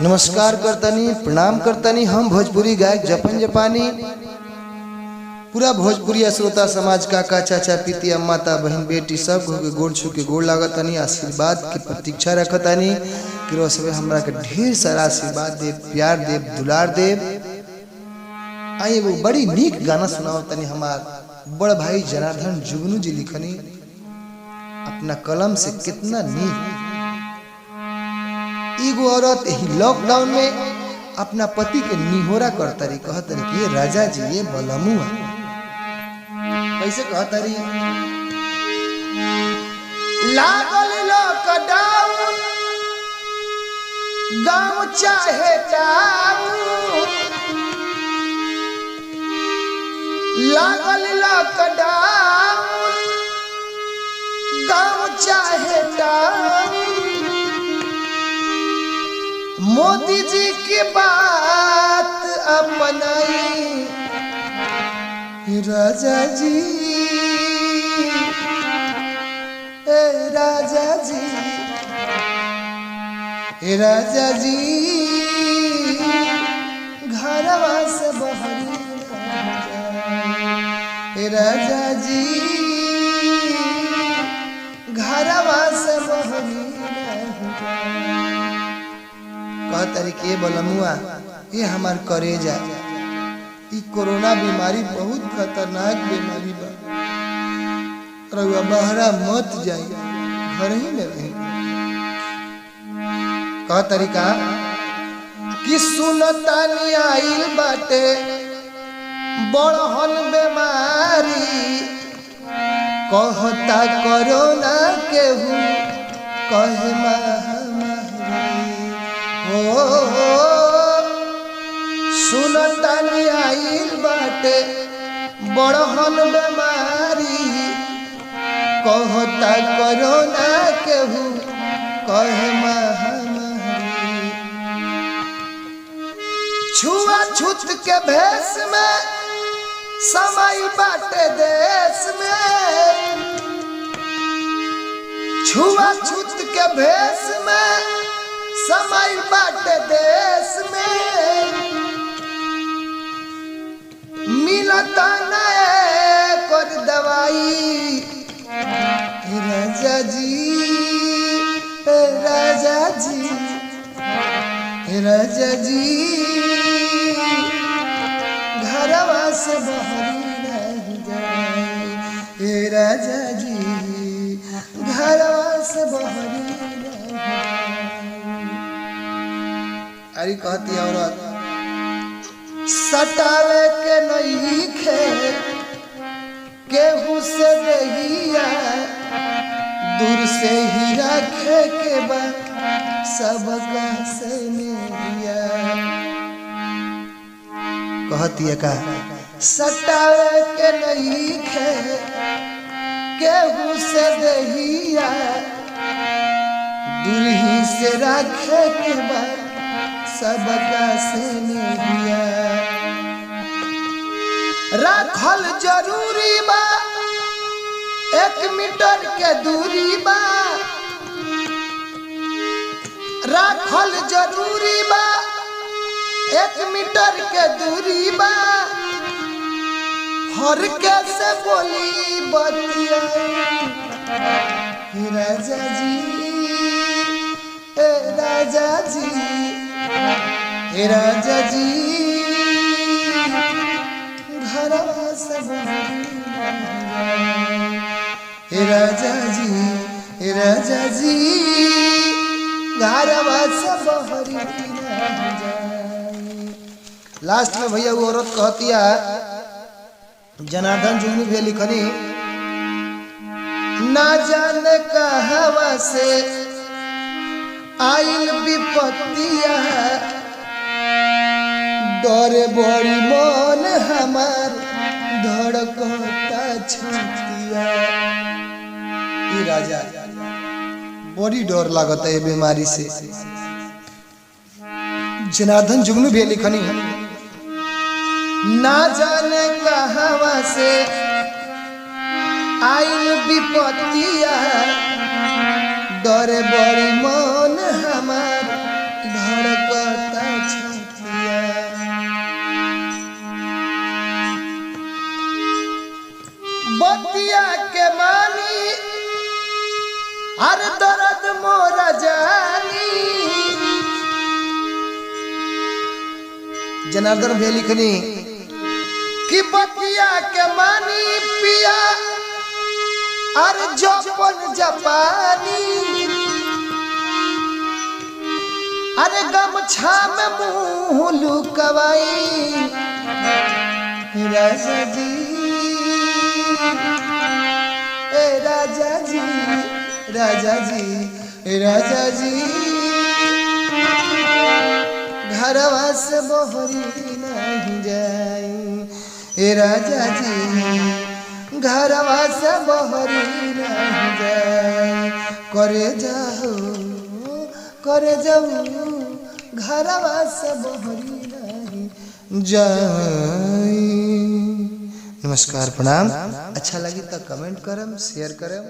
नमस्कार करतनी, प्रणाम करतनी। हम भोजपुरी गायक जपन जपानी पूरा भोजपुरी श्रोता समाज काका चाचा पितिया माता बहन बेटी सब के गोड़ छू के गोड़ लागतनी। आशीर्वाद की प्रतीक्षा रखतनी कि रोज सब हमरा के ढेर सारा आशीर्वाद दे, प्यार दे, दुलार दे। आई वो बड़ी नीक गाना सुनावतनी। हमार बड़ भाई जनार्दन जुगनू जी लिखनी अपना कलम से। कितना नीक एगो औरत ही लॉकडाउन में अपना पति के निहोरा करतरी, कहतरी कि ये राजा जी ये बलमुआ कैसे कहतरी। लागल लॉकडाउन गाँव चाहे टाउन, लागल लॉकडाउन गाँव चाहे टाउन। मोदी जी की बात अपनाई राजा जी, ए राजा जी, ए राजा जी घरवा से बहरी ए राजा जी घरवा से बहरी तरीके बलमुआ ये हमार करेजा। ई कोरोना बीमारी बहुत खतरनाक बीमारी बा, रउआ बहरा मत जाई, घर ही में रही। का तरीका कि सुनतानी आइल बाटे बड़हन बीमारी, कहता कोरोना केहू कहे महामारी। सुनतानी आइल बाटे बड़हन बीमारी, कहता कोरोना केहू कहे महामारी। छुआछूत के भेष में समय बाटे देश में, छुआछूत के भेष में समय बाटे देश में। मिलता नए कर दवाई राजा जी, राजा जी, राजा जी घरवा से बहरी रह जाए राजा जी, घरवा से बहरी रह जाए। अरे कहती औरत सटावे के नहीं खे केहू से देहिया, दूर से ही रखे के बा सबका से नेहिया। कहती है का सटावे के नहीं खे केहू से देहिया, दूर ही से रखे के बा सबका से नेहिया। राखल जरूरी बा 1 मीटर के दूरी बा, राखल जरूरी बा 1 मीटर के दूरी बा। हर कैसे बोली बतिया राजा जी, ए राजा जी, ए राजा जी घरवा से बहरी ए राजा जी, ए राजा जी घरवा से बहरी जाए। लास्ट में भैया वो औरत कहती है, जनार्दन जुगनू भी लिखनी, ना जाने कहवा से आइल विपत्तिया, डरे बड़ी मन हमार धड़कता छतिया। ये राजा बड़ी डर लागत है बीमारी से। जनार्दन जुगनू भी लिखनी, ना जाने कहवा से आइल विपत्तिया, डरे बड़ी मन हमार धड़कता जनार्दन भैया लिखनी कि बतिया के मानी पिया अरे जपन जापानी अरे गमछा में मुंह लुकवाई राजा जी ए राजा जी राजा जी राजा जी घरवा से बहरी नहीं जाई ए राजा जी घरवा से बहरी नहीं जाई करे जाऊ घरवा से बहरी नहीं जाई। नमस्कार प्रणाम। अच्छा लगी तो कमेंट करम शेयर करम।